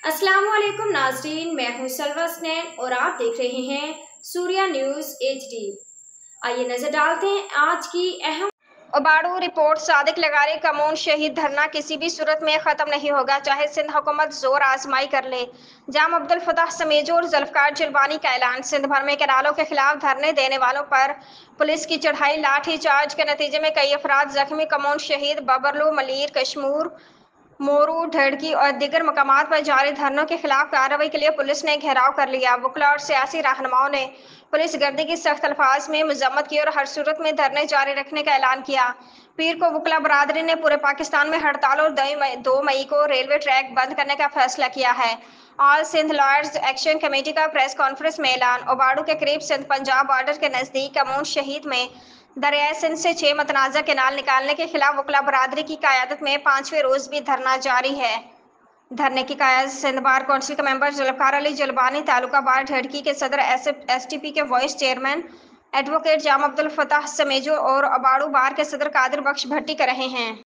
अस्सलामुअलैकुम नाज़रीन, मैं हूं सलवा स्नैन और आप देख रहे हैं सूर्या न्यूज़ HD। आइए नजर डालते हैं आज की अहम उबाड़ू रिपोर्ट। सादिक लगारी कमून शहीद धरना किसी भी सूरत में खत्म नहीं होगा, चाहे सिंध हुकूमत जोर आजमाई कर ले। जाम अब्दुल फताह समेजो और जुल्फकार जलवानी का ऐलान। सिंध भर में कैनालों के खिलाफ धरने देने वालों पर पुलिस की चढ़ाई। लाठी चार्ज के नतीजे में कई अफराद जख्मी। कमून शहीद बबरलू, मलीर, कश्मूर, मोरू, ढड़की और दीगर मकामात पर जारी धरनों के खिलाफ कार्रवाई के लिए पुलिस ने घेराव कर लिया। वकला और सियासी रहनुमाओं ने पुलिस गर्दी की सख्त अल्फाज में मजम्मत की और हर सूरत में धरने जारी रखने का ऐलान किया। पीर को वकला बरादरी ने पूरे पाकिस्तान में हड़ताल और 2 मई को रेलवे ट्रैक बंद करने का फैसला किया है। All Sindh lawyers action committee का प्रेस कॉन्फ्रेंस में ऐलान। उबाड़ू के करीब सिंध पंजाब बॉर्डर के नजदीक कमून शहीद में दरियाए सिंध से 6 मतनाज़ा कैनाल निकालने के खिलाफ वकला बरादरी की क़यादत में 5वें रोज भी धरना जारी है। धरने की क़यादत सिंध बार कौंसिल के मेंबर जुल्फकार अली जलबानी, तालुका बार ढड़की के सदर STP के वाइस चेयरमैन एडवोकेट जाम अब्दुल फताह समेजो और उबाड़ू बार के सदर कादिर बख्श भट्टी कर रहे हैं।